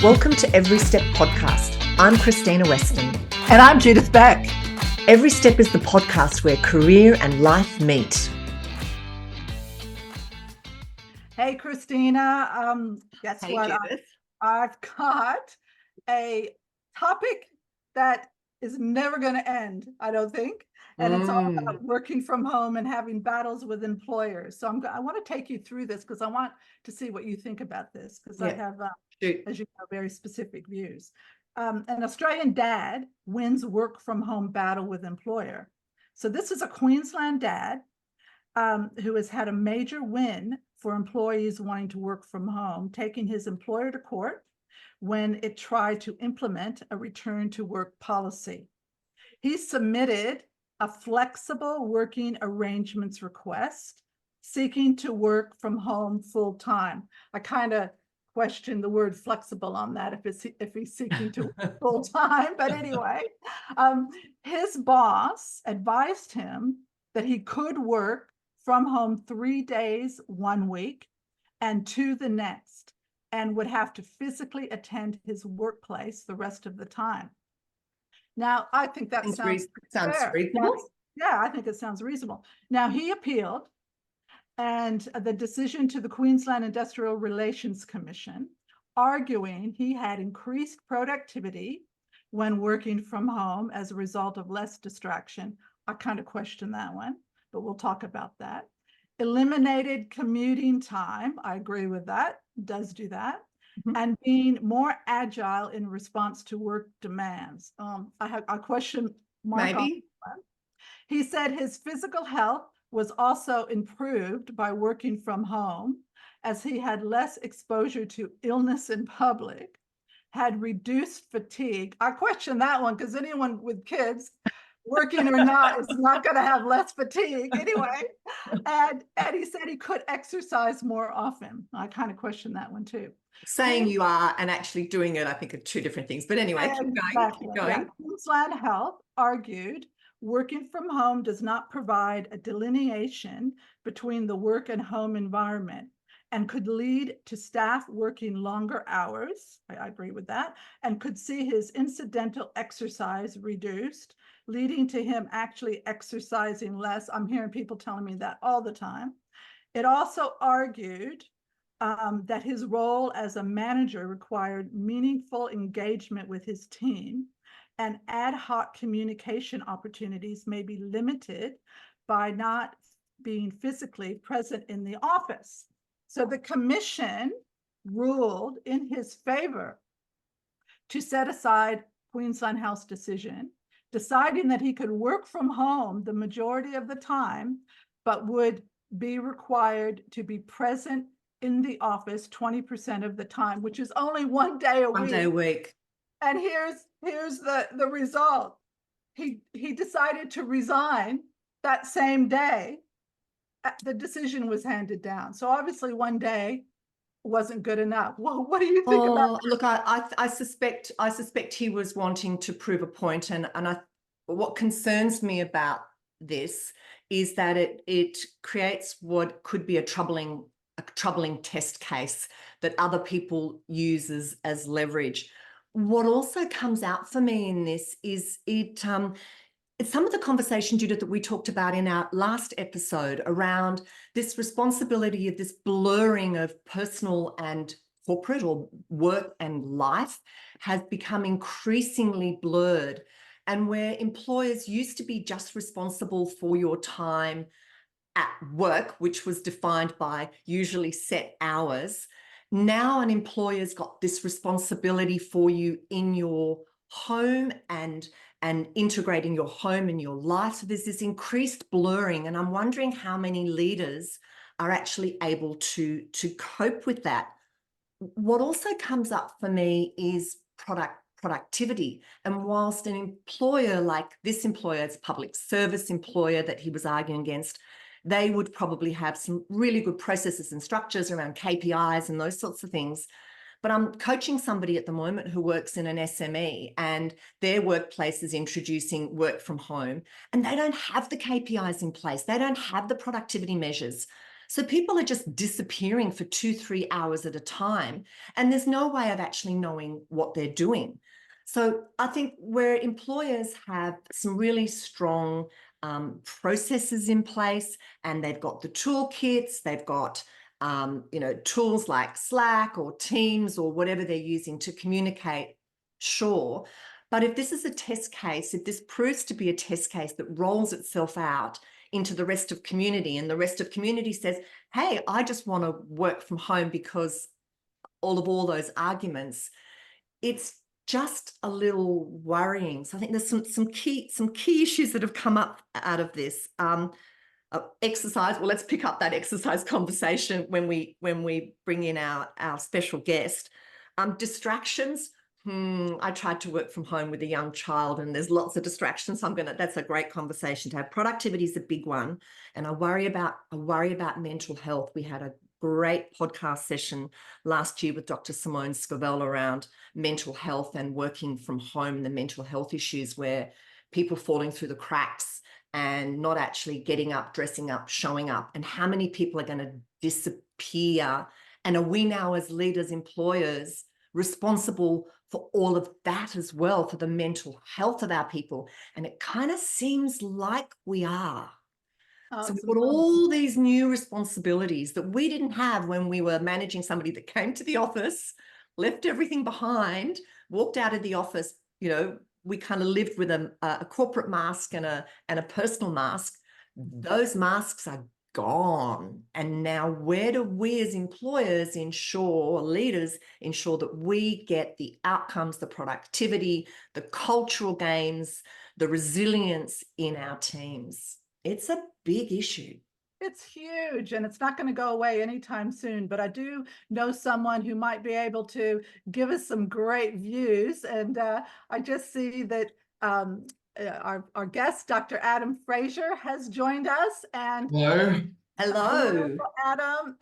Welcome to Every Step Podcast. I'm Krystyna Weston. And I'm Judith Beck. Every Step is the podcast where career and life meet. Hey, Krystyna. Guess Hey, what? Judith. I've got a topic that is never going to end, I don't think. And it's all about working from home and having battles with employers. So I want to take you through this because I want to see what you think about this, because I have, as you know, very specific views. An Australian dad wins work from home battle with employer. So this is a Queensland dad who has had a major win for employees wanting to work from home, taking his employer to court when it tried to implement a return to work policy. He submitted a flexible working arrangements request seeking to work from home full time. I kind of question the word flexible on that if he's seeking to work full time. But anyway, his boss advised him that he could work from home 3 days 1 week and 2 the next, and would have to physically attend his workplace the rest of the time. Now, I think that sounds reasonable. Yeah, I think it sounds reasonable. Now, he appealed, and the decision to the Queensland Industrial Relations Commission, arguing he had increased productivity when working from home as a result of less distraction. I kind of question that one, but we'll talk about that. Eliminated commuting time. I agree with that. Does do that. And being more agile in response to work demands. I have a question mark on that. He said his physical health was also improved by working from home, as he had less exposure to illness in public, had reduced fatigue. I question that one because anyone with kids, working or not, is not going to have less fatigue anyway. And he said he could exercise more often. I kind of question that one too. Saying you are and actually doing it, I think, are two different things. But anyway, keep going. Yeah. Queensland Health argued working from home does not provide a delineation between the work and home environment and could lead to staff working longer hours. I agree with that. And could see his incidental exercise reduced, leading to him actually exercising less. I'm hearing people telling me that all the time. It also argued that his role as a manager required meaningful engagement with his team, and ad hoc communication opportunities may be limited by not being physically present in the office. So the commission ruled in his favor to set aside Queensland Health's decision, deciding that he could work from home the majority of the time, but would be required to be present in the office 20% of the time, which is only 1 day a week. 1 day a week. And here's the result. He decided to resign that same day. The decision was handed down. So obviously 1 day wasn't good enough. Well, what do you think about that? Look, I suspect he was wanting to prove a point, and what concerns me about this is that it creates what could be a troubling test case that other people use as leverage. What also comes out for me in this is it's some of the conversation, Judith, that we talked about in our last episode around this responsibility of this blurring of personal and corporate, or work and life, has become increasingly blurred, and where employers used to be just responsible for your time at work, which was defined by usually set hours. Now an employer's got this responsibility for you in your home and integrating your home and your life. So there's this increased blurring, and I'm wondering how many leaders are actually able to cope with that. What also comes up for me is productivity. And whilst an employer like this employer, it's a public service employer that he was arguing against, they would probably have some really good processes and structures around KPIs and those sorts of things. But I'm coaching somebody at the moment who works in an SME, and their workplace is introducing work from home, and they don't have the KPIs in place. They don't have the productivity measures. So people are just disappearing for 2-3 hours at a time, and there's no way of actually knowing what they're doing. So I think where employers have some really strong processes in place, and they've got the toolkits, they've got tools like Slack or Teams or whatever they're using to communicate, sure. But if this is a test case, if this proves to be a test case that rolls itself out into the rest of community, and the rest of community says, hey, I just want to work from home because all those arguments, it's just a little worrying. So I think there's some key issues that have come up out of this. Exercise. Well, let's pick up that exercise conversation when we bring in our special guest. Distractions. I tried to work from home with a young child, and there's lots of distractions. So that's a great conversation to have. Productivity is a big one, and I worry about mental health. We had a great podcast session last year with Dr. Simone Scovell around mental health and working from home and the mental health issues where people falling through the cracks and not actually getting up, dressing up, showing up, and how many people are going to disappear. And are we now, as leaders, employers, responsible for all of that as well, for the mental health of our people? And it kind of seems like we are. So we've got all these new responsibilities that we didn't have when we were managing somebody that came to the office, left everything behind, walked out of the office. We kind of lived with a corporate mask and a personal mask. Those masks are gone. And now where do we as employers ensure, leaders ensure that we get the outcomes, the productivity, the cultural gains, the resilience in our teams? It's a big issue. It's huge, and it's not going to go away anytime soon, but I do know someone who might be able to give us some great views. And I just see that our guest, Dr. Adam Fraser, has joined us. And Hello, Adam.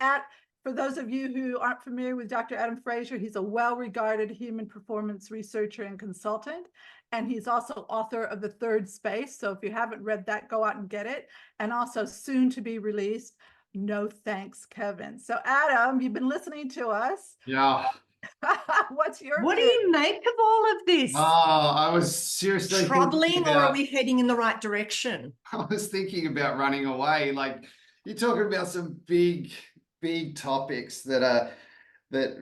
For those of you who aren't familiar with Dr. Adam Fraser, he's a well-regarded human performance researcher and consultant, and he's also author of The Third Space. So if you haven't read that, go out and get it. And also soon to be released, No Thanks, Kevin. So Adam, you've been listening to us. Yeah. What's your what do view? you make of all of this? I was seriously troubling, or are we heading in the right direction? I was thinking about running away. Like, you're talking about some big topics that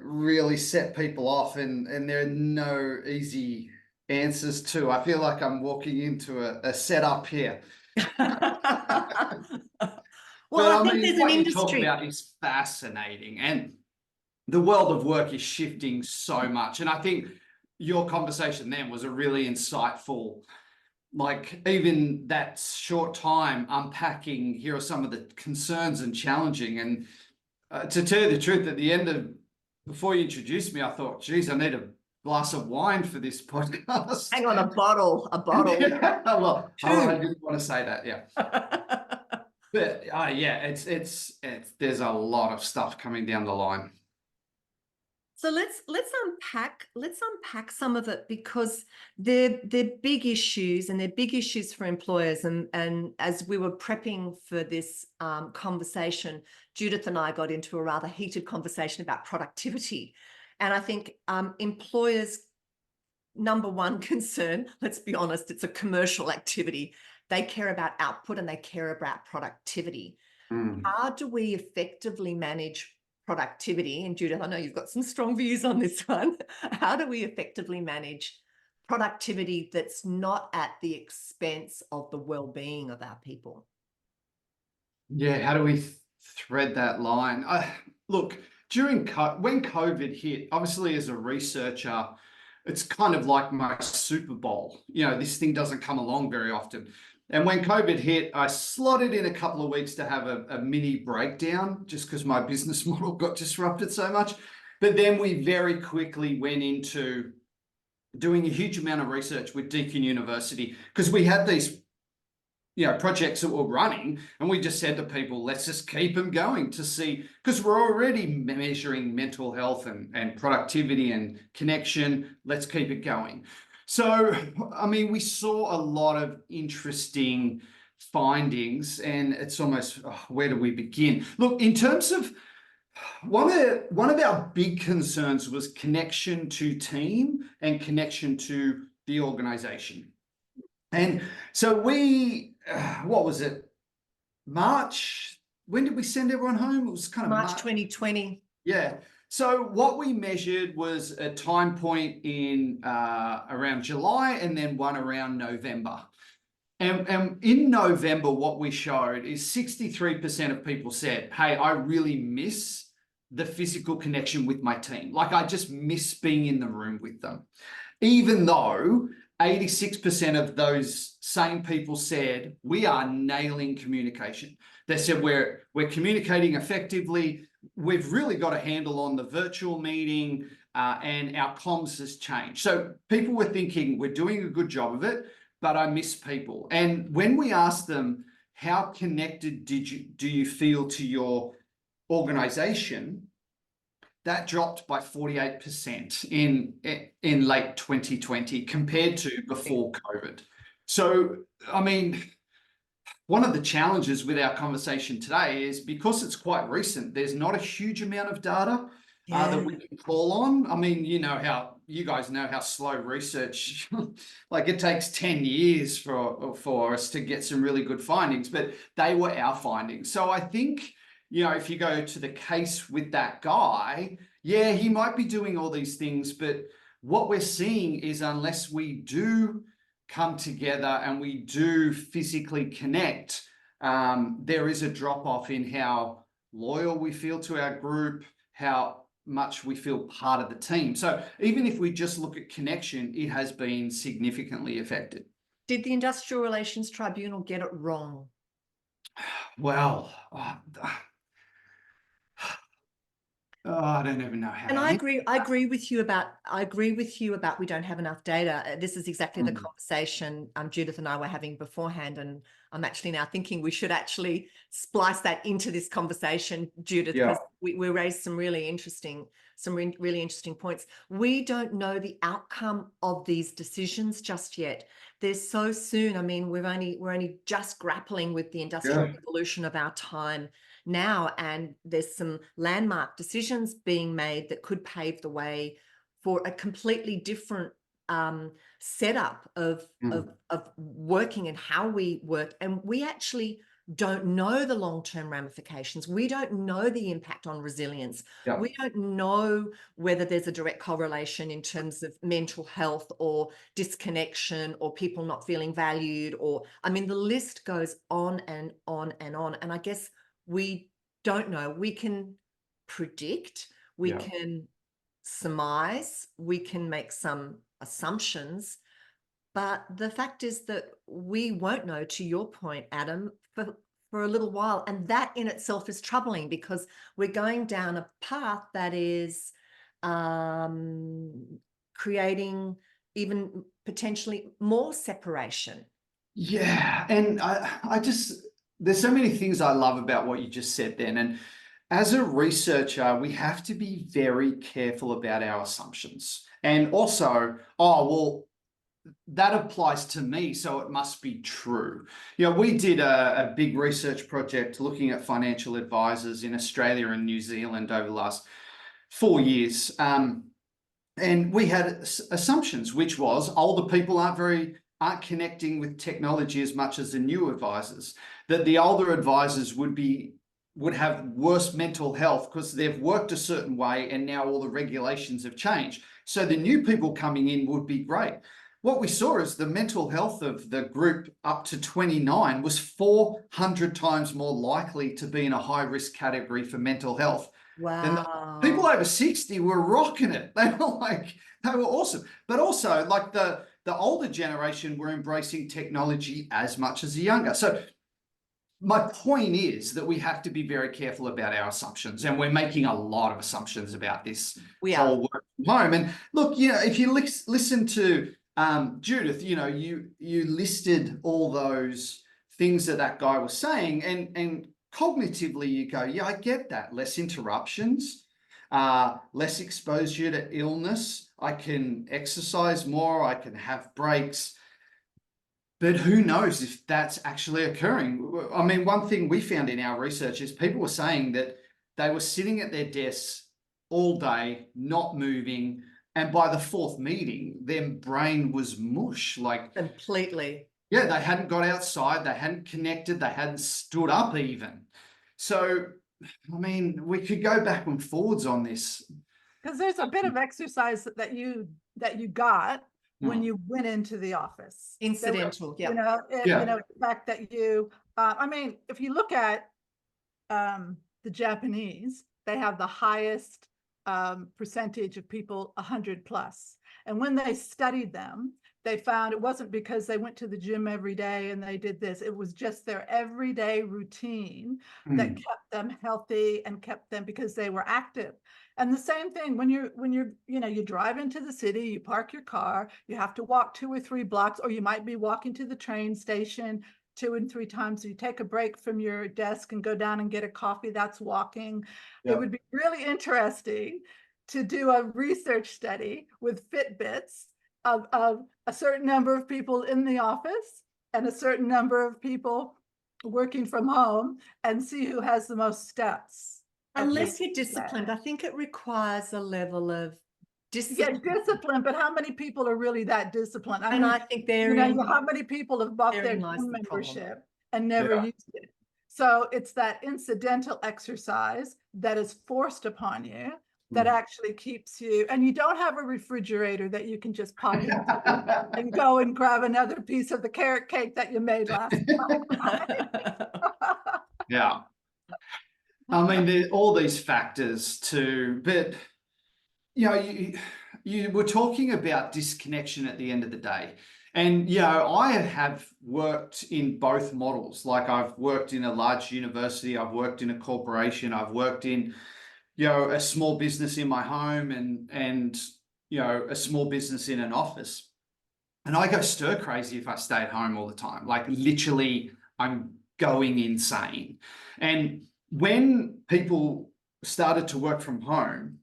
really set people off, and there are no easy answers to. I feel like I'm walking into a setup here. Well, I think there's an industry. What you talk about is fascinating, and the world of work is shifting so much. And I think your conversation then was a really insightful, like, even that short time unpacking, here are some of the concerns and challenging. And to tell you the truth, at the end before you introduced me, I thought, geez, I need a glass of wine for this podcast. Hang on, a bottle. Yeah, well, I didn't want to say that, yeah. But yeah, it's there's a lot of stuff coming down the line. So let's unpack some of it, because they're big issues, and they're big issues for employers. And as we were prepping for this conversation, Judith and I got into a rather heated conversation about productivity. And I think employers' number one concern, let's be honest, it's a commercial activity. They care about output and they care about productivity. How do we effectively manage productivity? And Judith, I know you've got some strong views on this one. How do we effectively manage productivity that's not at the expense of the well-being of our people? Yeah, how do we thread that line? Look, when COVID hit, obviously as a researcher, it's kind of like my Super Bowl. This thing doesn't come along very often. And when COVID hit, I slotted in a couple of weeks to have a mini breakdown, just because my business model got disrupted so much. But then we very quickly went into doing a huge amount of research with Deakin University, because we had these projects that were running, and we just said to people, let's just keep them going to see, because we're already measuring mental health and productivity and connection. Let's keep it going. So, I mean, we saw a lot of interesting findings, and it's almost, where do we begin? Look, in terms of one of our big concerns was connection to team and connection to the organization. And so we, what was it? March? When did we send everyone home? It was kind of March 2020. Yeah. So what we measured was a time point in around July and then one around November. And in November, what we showed is 63% of people said, hey, I really miss the physical connection with my team. Like, I just miss being in the room with them. Even though 86% of those same people said, we are nailing communication. They said, we're communicating effectively. We've really got a handle on the virtual meeting, and our comms has changed. So people were thinking, we're doing a good job of it, but I miss people. And when we asked them, how connected do you feel to your organization, that dropped by 48% in late 2020 compared to before COVID. So, I mean, one of the challenges with our conversation today is because it's quite recent, there's not a huge amount of data that we can call on. I mean, you guys know how slow research, like it takes 10 years for us to get some really good findings, but they were our findings. So I think, if you go to the case with that guy, yeah, he might be doing all these things, but what we're seeing is unless we do come together and we do physically connect, there is a drop-off in how loyal we feel to our group, how much we feel part of the team. So even if we just look at connection, it has been significantly affected. Did the Industrial Relations Tribunal get it wrong? Well, I don't even know how. And I agree with you about we don't have enough data. This is exactly the conversation Judith and I were having beforehand, and I'm actually now thinking we should actually splice that into this conversation, Judith, because we raised some really interesting points. We don't know the outcome of these decisions just yet. They're so soon. I mean, we're only just grappling with the industrial revolution of our time now, and there's some landmark decisions being made that could pave the way for a completely different setup of working and how we work. And we actually don't know the long-term ramifications. We don't know the impact on resilience. We don't know whether there's a direct correlation in terms of mental health or disconnection or people not feeling valued, or, I mean, the list goes on and on and on. And I guess we don't know. We can predict, we can surmise, we can make some assumptions, but the fact is that we won't know, to your point, Adam, for a little while. And that in itself is troubling, because we're going down a path that is creating even potentially more separation. Yeah, and I just, there's so many things I love about what you just said then. And as a researcher, we have to be very careful about our assumptions. And also, that applies to me, so it must be true. We did a big research project looking at financial advisors in Australia and New Zealand over the last 4 years. And we had assumptions, which was older people aren't connecting with technology as much as the new advisors, that the older advisors would have worse mental health because they've worked a certain way and now all the regulations have changed. So the new people coming in would be great. What we saw is the mental health of the group up to 29 was 400 times more likely to be in a high-risk category for mental health. Wow. Than the people over 60 were rocking it. They were awesome. But also, like the older generation were embracing technology as much as the younger. So my point is that we have to be very careful about our assumptions, and we're making a lot of assumptions about this whole work from home. And look, if you listen to Judith, you listed all those things that guy was saying, and cognitively you go, yeah, I get that. Less interruptions, less exposure to illness. I can exercise more. I can have breaks. But who knows if that's actually occurring? I mean, one thing we found in our research is people were saying that they were sitting at their desks all day, not moving, and by the fourth meeting, their brain was mush. Like, Completely. yeah, they hadn't got outside, they hadn't connected, they hadn't stood up even. So, I mean, we could go back and forwards on this. Because there's a bit of exercise that you got when you went into the office. Incidental, yeah. You know, Yeah. you know, the fact that you, I mean, if you look at the Japanese, they have the highest percentage of people 100 plus. And when they studied them, they found it wasn't because they went to the gym every day and they did this. It was just their everyday routine that kept them healthy and kept them, because they were active. And the same thing when you're, you know, you drive into the city, you park your car, you have to walk 2 or 3 blocks, or you might be walking to the train station 2 and 3 times. So you take a break from your desk and go down and get a coffee. That's walking. It would be really interesting to do a research study with Fitbits of a certain number of people in the office and a certain number of people working from home, and see who has the most steps. Unless you're disciplined, I think it requires a level of Yeah, discipline. discipline, but how many people are really that disciplined? I And mean, I think you know, how many people have bought their therein lies gym the problem. membership and never used it? So it's that incidental exercise that is forced upon you that actually keeps you, and you don't have a refrigerator that you can just pop into and go and grab another piece of the carrot cake that you made last night. Yeah. I mean, there are all these factors too, but you know, you were talking about disconnection at the end of the day. And, you know, I have worked in both models. Like, I've worked in a large university, I've worked in a corporation, I've worked in, you know, a small business in my home, and you know, a small business in an office. And I go stir crazy if I stay at home all the time. Like, literally, I'm going insane. And when people started to work from home,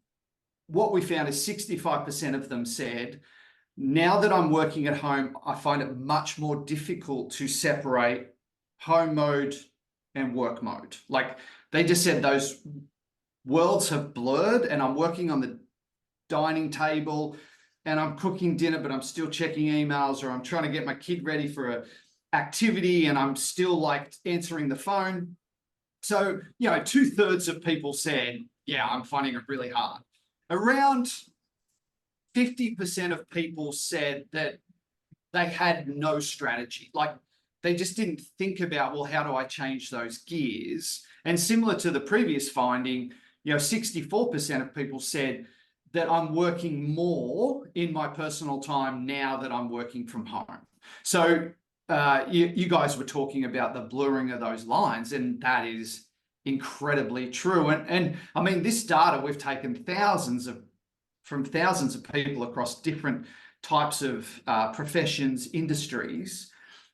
what we found is 65% of them said, now that I'm working at home, I find it much more difficult to separate home mode and work mode. Like, they just said those worlds have blurred, and I'm working on the dining table and I'm cooking dinner, but I'm still checking emails, or I'm trying to get my kid ready for an activity and I'm still like answering the phone. So, you know, 2/3 of people said, yeah, I'm finding it really hard. Around 50% of people said that they had no strategy. Like, they just didn't think about, well, how do I change those gears? And similar to the previous finding, you know, 64% of people said that I'm working more in my personal time now that I'm working from home. So you guys were talking about the blurring of those lines, and that is incredibly true. And I mean, this data, we've taken from thousands of people across different types of professions, industries,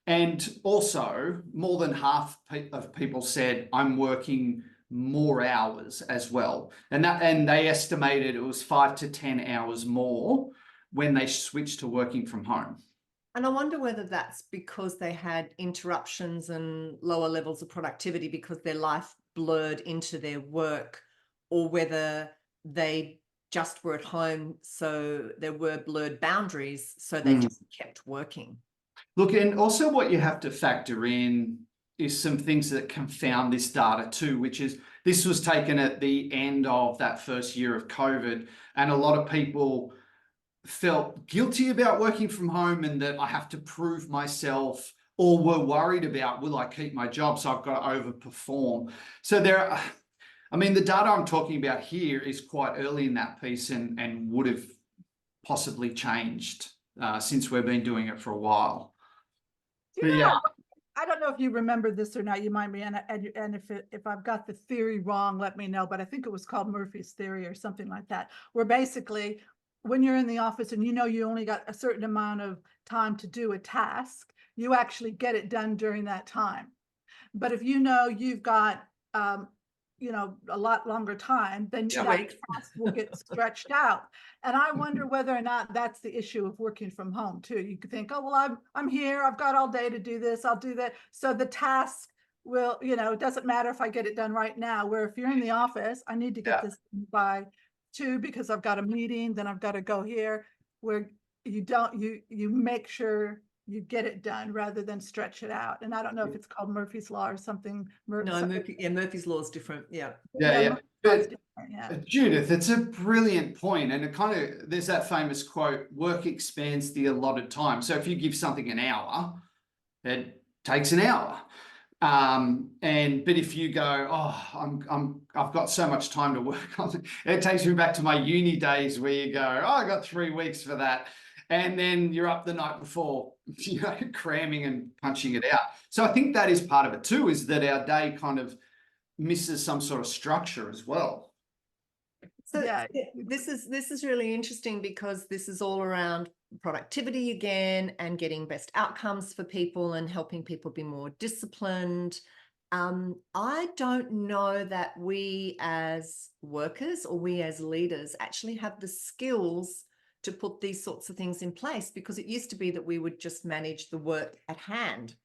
and also more than half of people said I'm working more hours as well, and they estimated it was 5 to 10 hours more when they switched to working from home. And I wonder whether that's because they had interruptions and lower levels of productivity because their life blurred into their work, or whether they just were at home, so there were blurred boundaries, so they just kept working. Look, and also what you have to factor in is some things that confound this data too, which is this was taken at the end of that first year of COVID, and a lot of people felt guilty about working from home and that I have to prove myself, or were worried about, will I keep my job? So I've got to overperform. So I mean, the data I'm talking about here is quite early in that piece, and would have possibly changed since we've been doing it for a while. But yeah, I don't know if you remember this or not. You might be, and if I've got the theory wrong, let me know. But I think it was called Murphy's theory or something like that, where basically, when you're in the office and you know you only got a certain amount of time to do a task, you actually get it done during that time. But if you know you've got you know, a lot longer time, then Yeah. that task will get stretched out. And I wonder whether or not that's the issue of working from home too. You could think, oh, well, I'm here, I've got all day to do this, I'll do that. So the task will, you know, it doesn't matter if I get it done right now, where if you're in the office, I need to get this by 2 because I've got a meeting, then I've got to go here, where you don't, you make sure you get it done rather than stretch it out. And I don't know if it's called Murphy's Law or something. No, Murphy's Law is different. Yeah. Yeah. But, But Judith, it's a brilliant point, and it kind of, there's that famous quote, work expands the allotted time. So if you give something an hour, it takes an hour. But if you go, oh, I've got so much time to work on it, it takes me back to my uni days where you go, oh, I got 3 weeks for that. And then you're up the night before, you know, cramming and punching it out. So I think that is part of it too, is that our day kind of misses some sort of structure as well. So yeah, this is really interesting because this is all around productivity again and getting best outcomes for people and helping people be more disciplined. I don't know that we as workers or we as leaders actually have the skills to put these sorts of things in place, because it used to be that we would just manage the work at hand.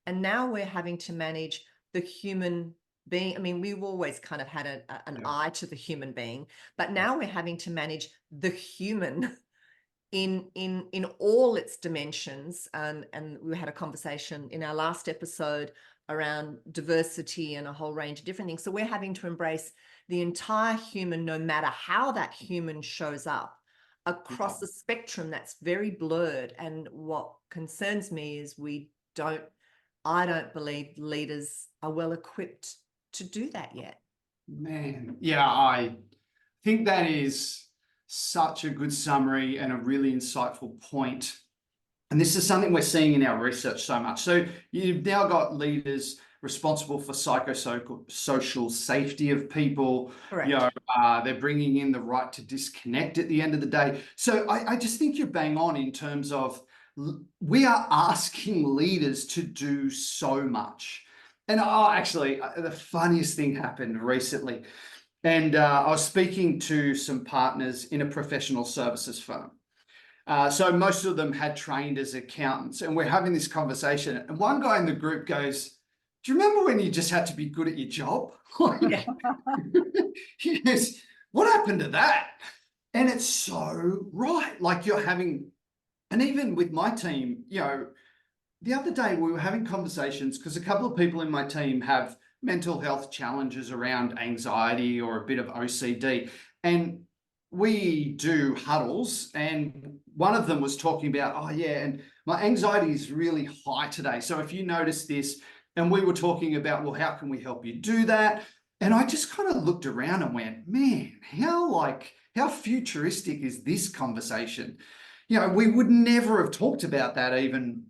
And now we're having to manage the human being. I mean, we've always kind of had an eye to the human being, but now we're having to manage the human in all its dimensions. And we had a conversation in our last episode around diversity and a whole range of different things. So we're having to embrace the entire human, no matter how that human shows up across the spectrum. That's very blurred. And what concerns me is I don't believe leaders are well equipped to do that yet. Man, yeah, I think that is such a good summary and a really insightful point. And this is something we're seeing in our research so much. So you've now got leaders responsible for psychosocial safety of people. Correct. You know, they're bringing in the right to disconnect at the end of the day. So I just think you're bang on in terms of we are asking leaders to do so much. And actually, the funniest thing happened recently. And I was speaking to some partners in a professional services firm. So most of them had trained as accountants, and we're having this conversation. And one guy in the group goes, do you remember when you just had to be good at your job? He goes, what happened to that? And it's so right. Like you're having, and even with my team, you know, the other day we were having conversations because a couple of people in my team have mental health challenges around anxiety or a bit of OCD. And we do huddles, and one of them was talking about, oh yeah, and my anxiety is really high today. So if you notice this, and we were talking about, well, how can we help you do that? And I just kind of looked around and went, man, how futuristic is this conversation? You know, we would never have talked about that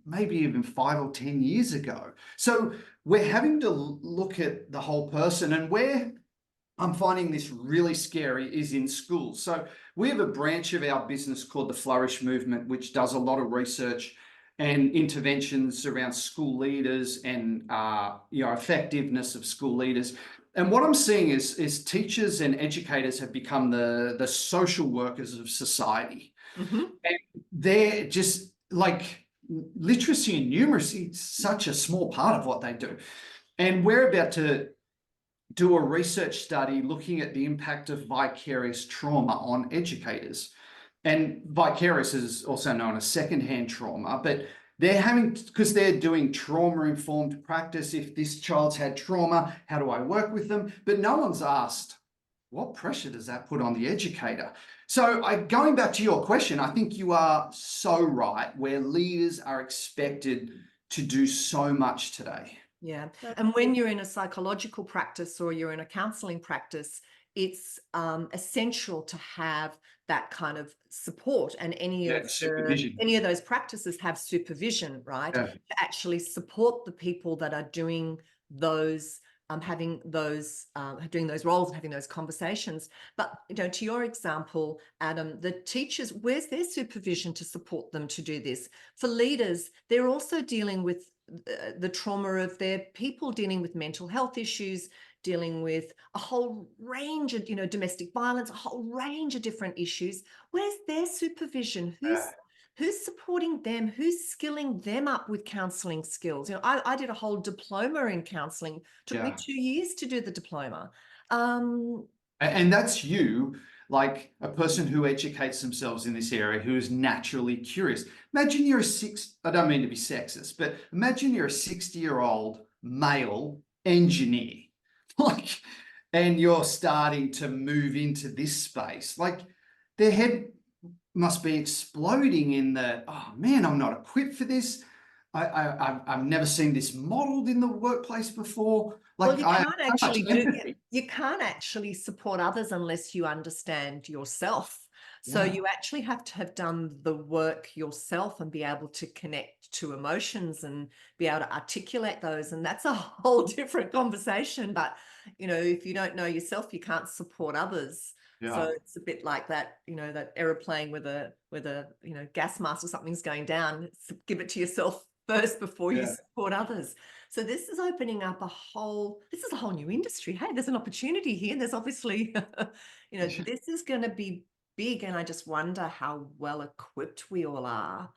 maybe even 5 or 10 years ago. So we're having to look at the whole person, and where I'm finding this really scary is in schools. So we have a branch of our business called the Flourish Movement, which does a lot of research and interventions around school leaders and effectiveness of school leaders. And what I'm seeing is teachers and educators have become the social workers of society. Mm-hmm. And they're just like literacy and numeracy is such a small part of what they do. And we're about to do a research study looking at the impact of vicarious trauma on educators. And vicarious is also known as secondhand trauma, but because they're doing trauma-informed practice. If this child's had trauma, how do I work with them? But no one's asked, what pressure does that put on the educator? So going back to your question, I think you are so right, where leaders are expected to do so much today. Yeah. And when you're in a psychological practice or you're in a counseling practice, it's essential to have that kind of support, and any of those practices have supervision, right? Yeah. To actually support the people that are doing those doing those roles and having those conversations. But to your example, Adam, the teachers, where's their supervision to support them to do this? For leaders, they're also dealing with the trauma of their people, dealing with mental health issues, dealing with a whole range of, domestic violence, a whole range of different issues. Where's their supervision? Who's supporting them? Who's skilling them up with counselling skills? I did a whole diploma in counselling. Took me 2 years to do the diploma. And that's you, like a person who educates themselves in this area, who is naturally curious. Imagine you're I don't mean to be sexist, but imagine you're a 60-year-old male engineer, and you're starting to move into this space. Like, their head must be exploding in the, oh man, I'm not equipped for this. I've never seen this modeled in the workplace before. Like, well, you can't actually support others unless you understand yourself. So you actually have to have done the work yourself and be able to connect to emotions and be able to articulate those. And that's a whole different conversation. But, if you don't know yourself, you can't support others. So it's a bit like that, that aeroplane with a gas mask or something's going down. Give it to yourself first before you support others. So this is opening up this is a whole new industry. Hey, there's an opportunity here. There's obviously, this is going to be big. And I just wonder how well equipped we all are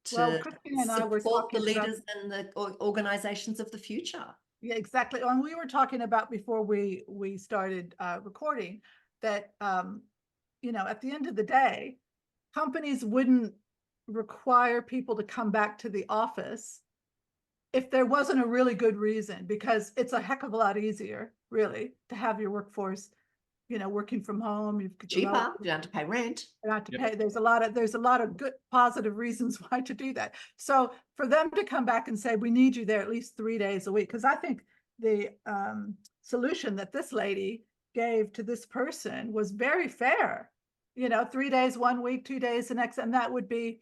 to Krystyna and I were support the talking leaders and the organizations of the future. Yeah, exactly. And we were talking about before we started recording that, at the end of the day, companies wouldn't require people to come back to the office if there wasn't a really good reason, because it's a heck of a lot easier, really, to have your workforce, working from home. You've cheaper, you don't have to pay rent. You don't have to pay. There's a lot of good positive reasons why to do that. So for them to come back and say, we need you there at least 3 days a week, because I think the solution that this lady gave to this person was very fair. 3 days 1 week, 2 days the next, and that would be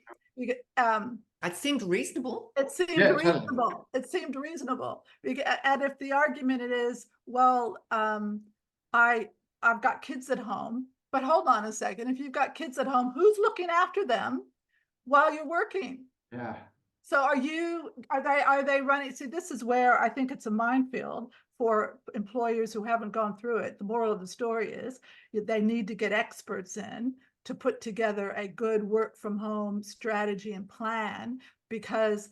it seemed reasonable. It seemed reasonable. It seemed reasonable. And if the argument it is, well, I've got kids at home, but hold on a second. If you've got kids at home, who's looking after them while you're working? Yeah. So are they running? See, this is where I think it's a minefield for employers who haven't gone through it. The moral of the story is they need to get experts in to put together a good work from home strategy and plan, because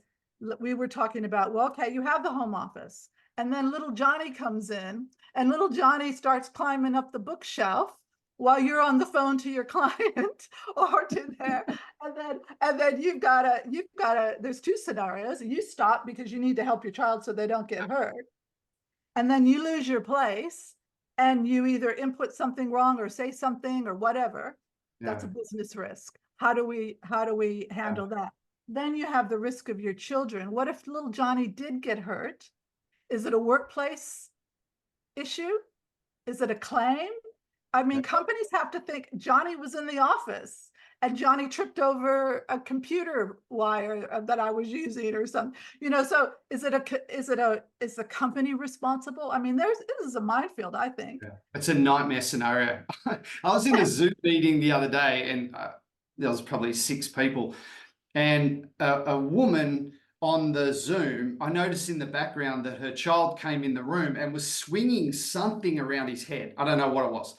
we were talking about, well, okay, you have the home office, and then little Johnny comes in, and little Johnny starts climbing up the bookshelf while you're on the phone to your client or to there. And then you've got to, there's two scenarios. You stop because you need to help your child so they don't get hurt. And then you lose your place and you either input something wrong or say something or whatever. That's a business risk. How do we handle that? Then you have the risk of your children. What if little Johnny did get hurt? Is it a workplace issue? Is it a claim? I mean, companies have to think Johnny was in the office and Johnny tripped over a computer wire that I was using or something, so is the company responsible? I mean, this is a minefield, I think. It's a nightmare scenario. I was in a Zoom meeting the other day, and there was probably 6 people, and a woman on the Zoom, I noticed in the background that her child came in the room and was swinging something around his head. I don't know what it was.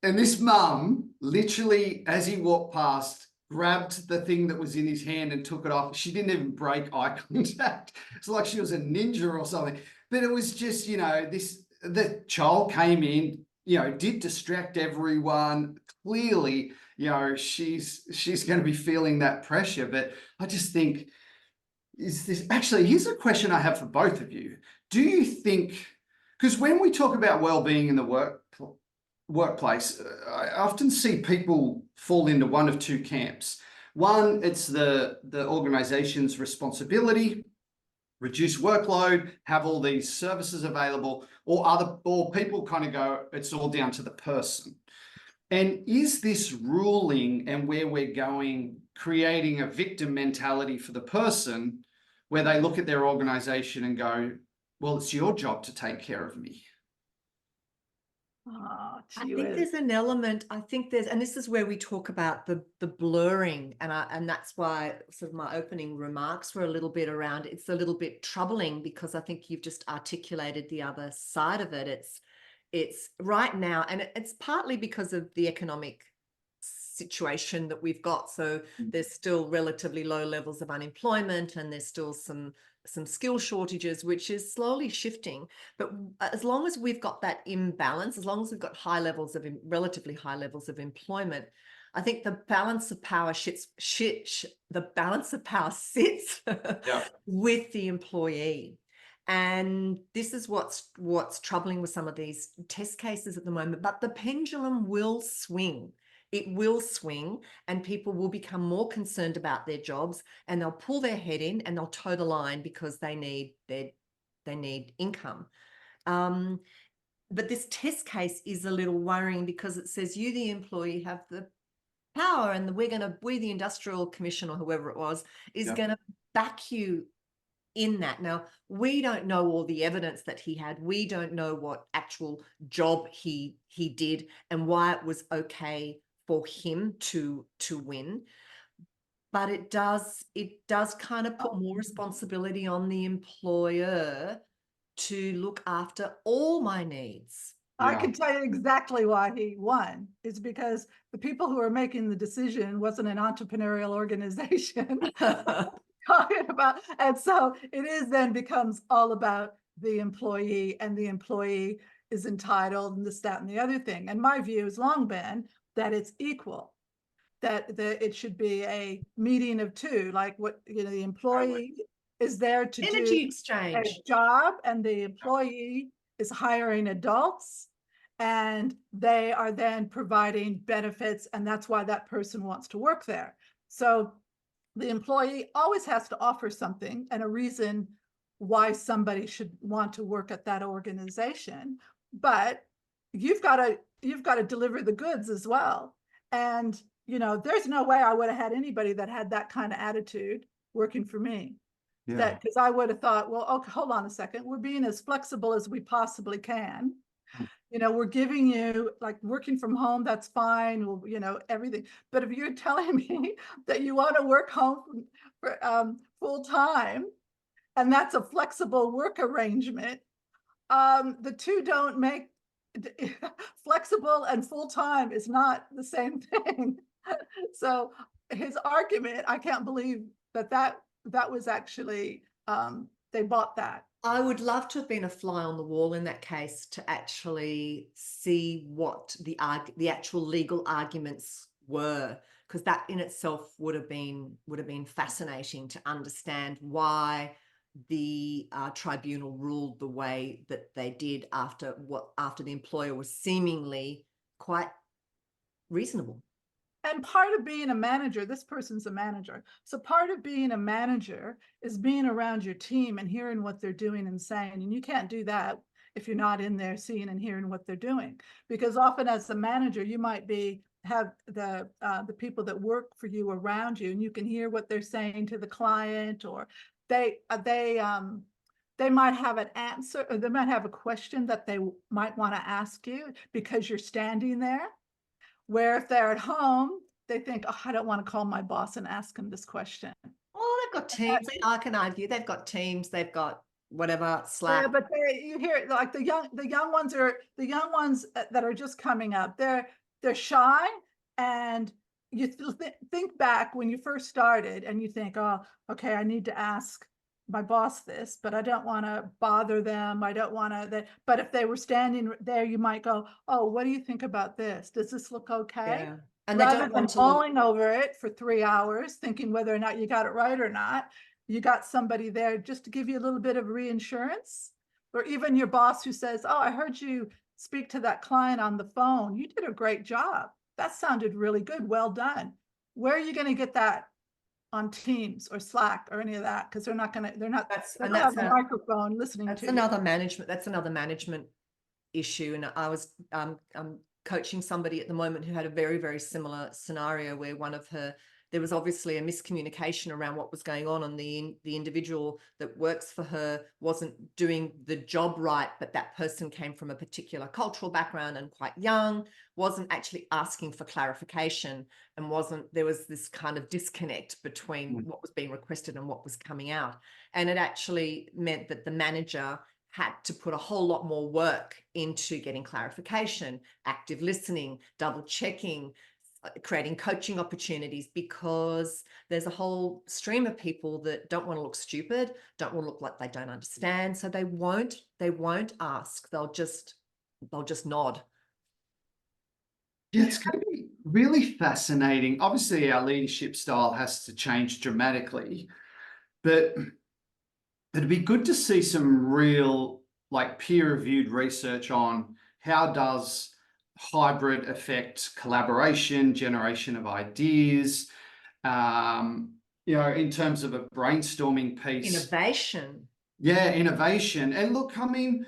And this mum, literally, as he walked past, grabbed the thing that was in his hand and took it off. She didn't even break eye contact. It's like she was a ninja or something. But it was just, the child came in, did distract everyone. Clearly, she's going to be feeling that pressure. But I just think, here's a question I have for both of you. Do you think, because when we talk about well-being in the workplace, I often see people fall into one of two camps. One, it's the organization's responsibility, reduce workload, have all these services available, or people kind of go, it's all down to the person. And is this ruling and where we're going creating a victim mentality for the person, where they look at their organization and go, well, it's your job to take care of me? Oh, I gee think whiz. there's an element, I think there's, and this is where we talk about the blurring, and that's why sort of my opening remarks were a little bit around, it's a little bit troubling because I think you've just articulated the other side of it. It's right now, and it's partly because of the economic situation that we've got. So there's still relatively low levels of unemployment, and there's still some skill shortages, which is slowly shifting. But as long as we've got that imbalance, as long as we've got relatively high levels of employment, I think the balance of power sits Yeah. with the employee. And this is what's troubling with some of these test cases at the moment. But the pendulum will swing. It will swing, and people will become more concerned about their jobs, and they'll pull their head in and they'll toe the line because they need income. But this test case is a little worrying because it says you, the employee, have the power, and we, the Industrial Commission or whoever it was, is going to back you in that. Now, we don't know all the evidence that he had. We don't know what actual job he did and why it was okay for him to win. But it does kind of put more responsibility on the employer to look after all my needs. I can tell you exactly why he won. It's because the people who are making the decision wasn't an entrepreneurial organization talking about, and so it is then becomes all about the employee, and the employee is entitled, and this, that, and the other thing. And my view has long been that it's equal, that it should be a meeting of two, like what, the employee is there to Energy do exchange. a job, and the employee is hiring adults, and they are then providing benefits, and that's why that person wants to work there. So the employee always has to offer something and a reason why somebody should want to work at that organization, but you've got to deliver the goods as well. And there's no way I would have had anybody that had that kind of attitude working for me. That, because I would have thought, well, okay, hold on a second, we're being as flexible as we possibly can. We're giving you, like, working from home, that's fine, everything. But if you're telling me that you want to work home for full time, and that's a flexible work arrangement, the two don't make flexible, and full time is not the same thing. So his argument, I can't believe that was actually, they bought that. I would love to have been a fly on the wall in that case to actually see what the actual legal arguments were, because that in itself would have been fascinating to understand why the tribunal ruled the way that they did after the employer was seemingly quite reasonable. And part of being a manager, this person's a manager. So part of being a manager is being around your team and hearing what they're doing and saying. And you can't do that if you're not in there seeing and hearing what they're doing. Because often as a manager, you might have the people that work for you around you, and you can hear what they're saying to the client, or they might have an answer, or they might have a question that they might want to ask you because you're standing there. Where if they're at home, they think, oh, I don't want to call my boss and ask him this question. Oh, they've got teams. I can argue they've got teams. They've got whatever, Slack. Yeah, but you hear like the young ones that are just coming up. They're shy, and you think back when you first started, and you think, oh, okay, I need to ask my boss this, but I don't want to bother them. I don't want to. But if they were standing there, you might go, oh, what do you think about this? Does this look okay? Yeah. And rather they don't than want to mulling over it for 3 hours, thinking whether or not you got it right or not. You got somebody there just to give you a little bit of reinsurance, or even your boss who says, oh, I heard you speak to that client on the phone. You did a great job. That sounded really good. Well done. Where are you going to get that? On Teams or Slack or any of that? Because they're not have a microphone listening to you. That's another management issue. And I was coaching somebody at the moment who had a very, very similar scenario where one of her there was obviously a miscommunication around what was going on, and the individual that works for her wasn't doing the job right, but that person came from a particular cultural background and quite young, wasn't actually asking for clarification, and there was this kind of disconnect between what was being requested and what was coming out. And it actually meant that the manager had to put a whole lot more work into getting clarification, active listening, double checking, creating coaching opportunities, because there's a whole stream of people that don't want to look stupid, don't want to look like they don't understand. So they won't ask. They'll just nod. Yeah, it's going to be really fascinating. Obviously, our leadership style has to change dramatically, but it'd be good to see some real, like, peer-reviewed research on how does hybrid affect collaboration, generation of ideas, in terms of a brainstorming piece. Innovation. Yeah, innovation. And look, I mean,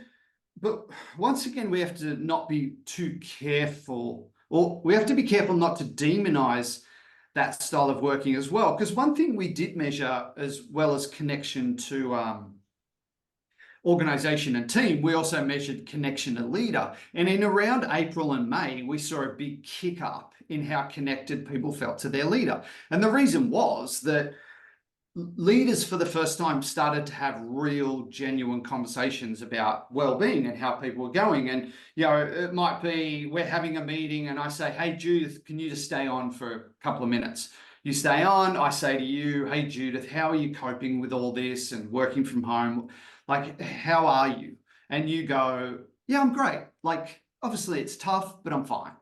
but once again, we have to not be too careful, or we have to be careful not to demonize that style of working as well. Because one thing we did measure, as well as connection to organization and team, we also measured connection to leader. And in around April and May, we saw a big kick up in how connected people felt to their leader. And the reason was that leaders for the first time started to have real, genuine conversations about well-being and how people were going. And, it might be we're having a meeting and I say, hey, Judith, can you just stay on for a couple of minutes? You stay on, I say to you, hey, Judith, how are you coping with all this and working from home? Like, how are you? And you go, yeah, I'm great. Like, obviously it's tough, but I'm fine.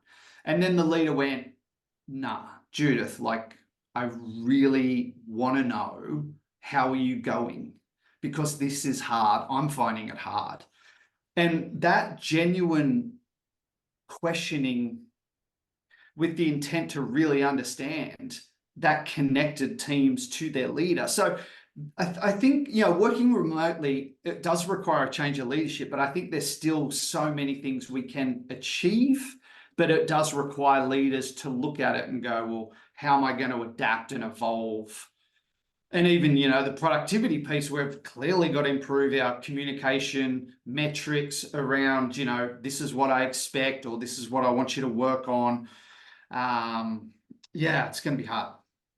And then the leader went, nah, Judith, like, I really want to know, how are you going? Because this is hard. I'm finding it hard. And that genuine questioning with the intent to really understand, that connected teams to their leader. So I think, working remotely, it does require a change of leadership, but I think there's still so many things we can achieve, but it does require leaders to look at it and go, well, how am I going to adapt and evolve? And even, the productivity piece, we've clearly got to improve our communication metrics around, this is what I expect, or this is what I want you to work on. Yeah, it's going to be hard.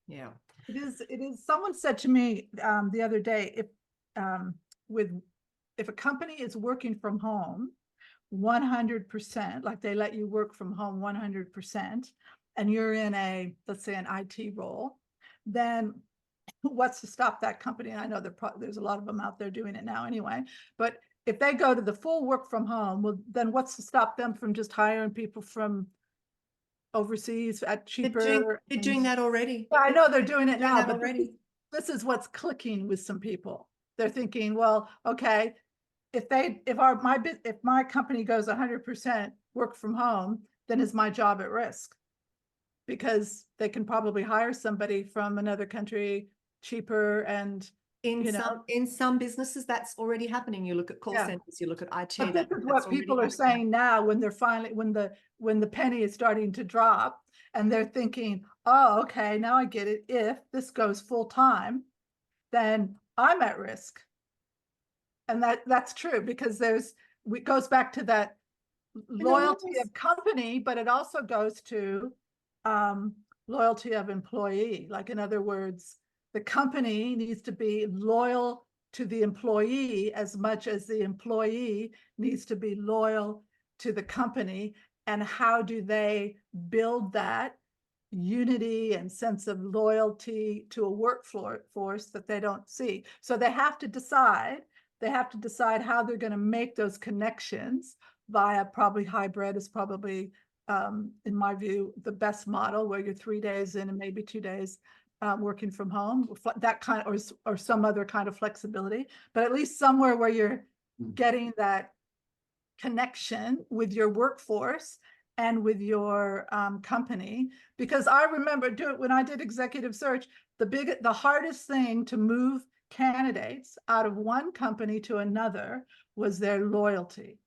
Yeah. It is. Someone said to me the other day, if a company is working from home 100%, like they let you work from home 100%, and you're in let's say an IT role, then what's to stop that company? And I know there's a lot of them out there doing it now anyway, but if they go to the full work from home, well, then what's to stop them from just hiring people from overseas at cheaper? They're doing that already. Yeah, I know they're doing it now, but already. This is what's clicking with some people. They're thinking, well, okay, if my company goes 100% work from home, then is my job at risk? Because they can probably hire somebody from another country cheaper, and in some businesses that's already happening. You look at call centers, you look at IT. But this is what people are saying now, when they're finally, when the penny is starting to drop, and they're thinking, oh, okay, now I get it. If this goes full time, then I'm at risk. And that's true, because it goes back to that loyalty of company, but it also goes to loyalty of employee. Like, in other words, the company needs to be loyal to the employee as much as the employee needs to be loyal to the company. And how do they build that unity and sense of loyalty to a workforce that they don't see? So they have to decide how they're going to make those connections via, probably hybrid is probably, in my view, the best model, where you're 3 days in and maybe 2 days working from home, that kind of, or some other kind of flexibility, but at least somewhere where you're getting that connection with your workforce and with your company. Because I remember when I did executive search, the hardest thing to move candidates out of one company to another was their loyalty,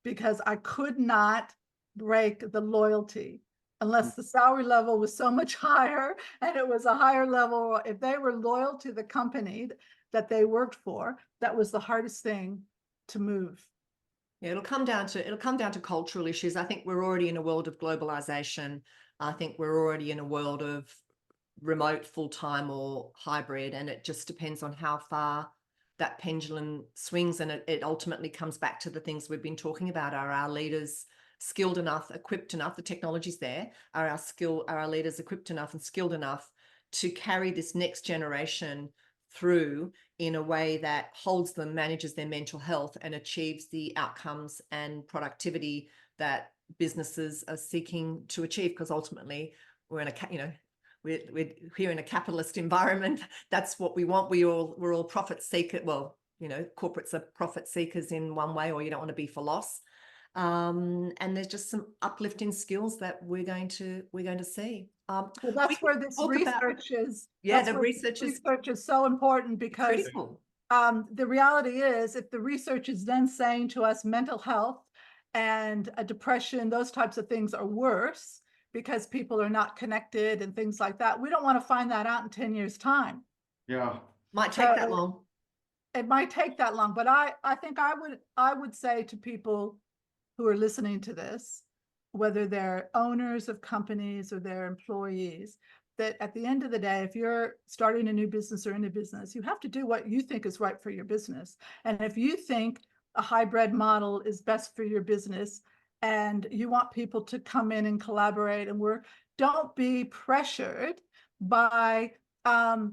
because I could not break the loyalty unless the salary level was so much higher and it was a higher level. If they were loyal to the company that they worked for, that was the hardest thing to move. Yeah, it'll come down to cultural issues. I think we're already in a world of globalization. I think we're already in a world of remote, full-time or hybrid, and it just depends on how far that pendulum swings. And it ultimately comes back to the things we've been talking about. Are our leaders skilled enough, equipped enough? The technology's there. Are our leaders equipped enough and skilled enough to carry this next generation through in a way that holds them, manages their mental health, and achieves the outcomes and productivity that businesses are seeking to achieve? Because ultimately we're in we're here in a capitalist environment. That's what we want. We're all profit seekers. Well, corporates are profit seekers in one way, or you don't want to be for loss. And there's just some uplifting skills that we're going to see. Well, that's where this research is. Yeah, the research is so important, because critical. The reality is, if the research is then saying to us mental health and a depression, those types of things are worse because people are not connected and things like that, we don't want to find that out in 10 years' time. Yeah. Might take that long. It might take that long, but I think I would say to people who are listening to this, whether they're owners of companies or they're employees, that at the end of the day, if you're starting a new business or in a business, you have to do what you think is right for your business. And if you think a hybrid model is best for your business and you want people to come in and collaborate and work, don't be pressured by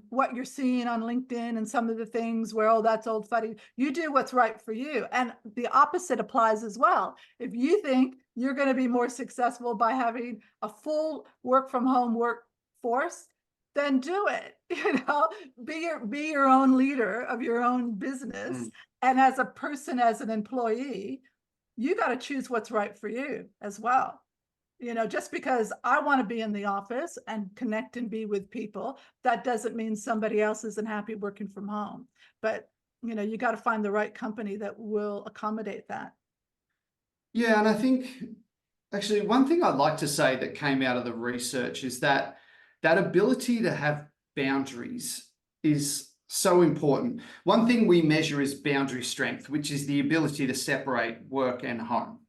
what you're seeing on LinkedIn and some of the things where, oh, that's old fuddy. You do what's right for you. And the opposite applies as well. If you think you're going to be more successful by having a full work from home workforce, then do it. Be your own leader of your own business. And as a person, as an employee, you got to choose what's right for you as well. Just because I want to be in the office and connect and be with people, that doesn't mean somebody else isn't happy working from home. But, you got to find the right company that will accommodate that. Yeah, and I think actually one thing I'd like to say that came out of the research is that ability to have boundaries is so important. One thing we measure is boundary strength, which is the ability to separate work and home.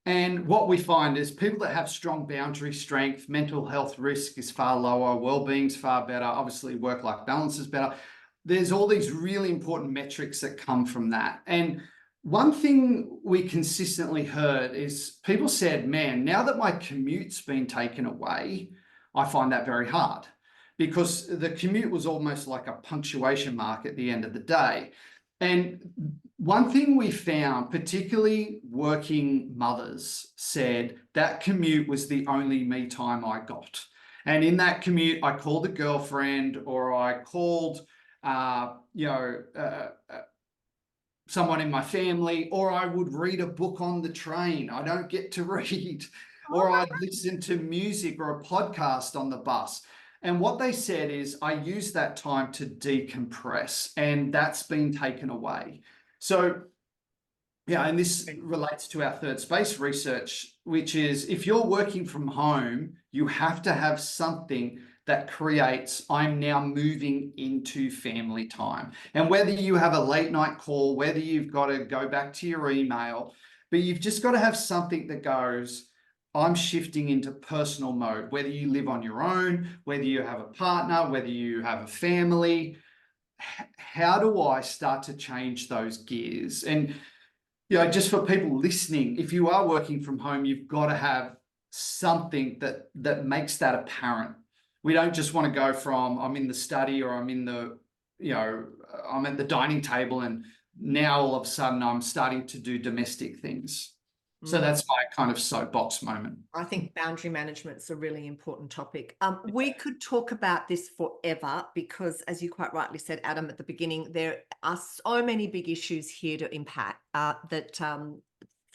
And what we find is people that have strong boundary strength, mental health risk is far lower, well-being's far better, obviously work-life balance is better. There's all these really important metrics that come from that. And one thing we consistently heard is people said, man, now that my commute's been taken away, I find that very hard, because the commute was almost like a punctuation mark at the end of the day. And one thing we found, particularly working mothers, said that commute was the only me time I got. And in that commute, I called a girlfriend, or I called, someone in my family, or I would read a book on the train. I don't get to read. Or I'd listen to music or a podcast on the bus. And what they said is, I use that time to decompress, and that's been taken away. So, yeah, and this relates to our third space research, which is if you're working from home, you have to have something that creates, I'm now moving into family time. And whether you have a late night call, whether you've got to go back to your email, but you've just got to have something that goes, I'm shifting into personal mode, whether you live on your own, whether you have a partner, whether you have a family. How do I start to change those gears? And, just for people listening, if you are working from home, you've got to have something that makes that apparent. We don't just want to go from I'm in the study, or I'm in the, I'm at the dining table, and now all of a sudden I'm starting to do domestic things. So that's my kind of soapbox moment. I think boundary management's a really important topic. We could talk about this forever, because as you quite rightly said, Adam, at the beginning, there are so many big issues here to impact, so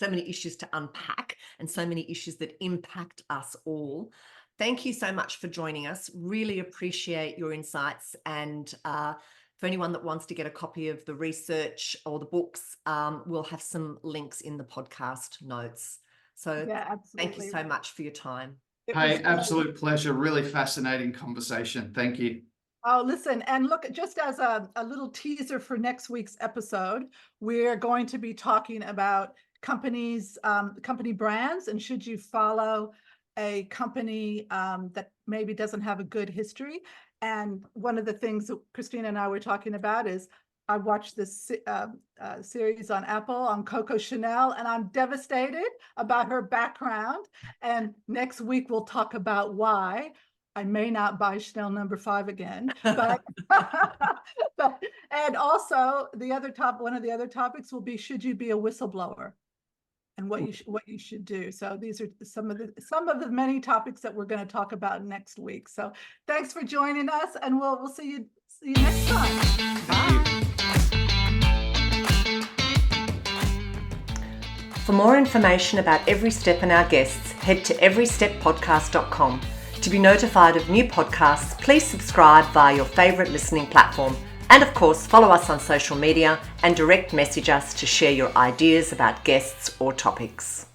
many issues to unpack, and so many issues that impact us all. Thank you so much for joining us. Really appreciate your insights. And for anyone that wants to get a copy of the research or the books, we'll have some links in the podcast notes. So Yeah, thank you absolutely. so much for your time. It Hey, was absolute pleasure. Really fascinating conversation. Thank you. Oh, listen, and look, just as a little teaser for next week's episode, we're going to be talking about companies, company brands, and should you follow a company that maybe doesn't have a good history. And one of the things that Krystyna and I were talking about is I watched this series on Apple on Coco Chanel, and I'm devastated about her background. And next week we'll talk about why I may not buy Chanel number 5 again, but, and also one of the other topics will be, should you be a whistleblower, and what you should do. So these are some of the many topics that we're going to talk about next week. So thanks for joining us, and we'll see you next time. Bye. For more information about Every Step and our guests, head to everysteppodcast.com. To be notified of new podcasts, please subscribe via your favourite listening platform. And of course, follow us on social media and direct message us to share your ideas about guests or topics.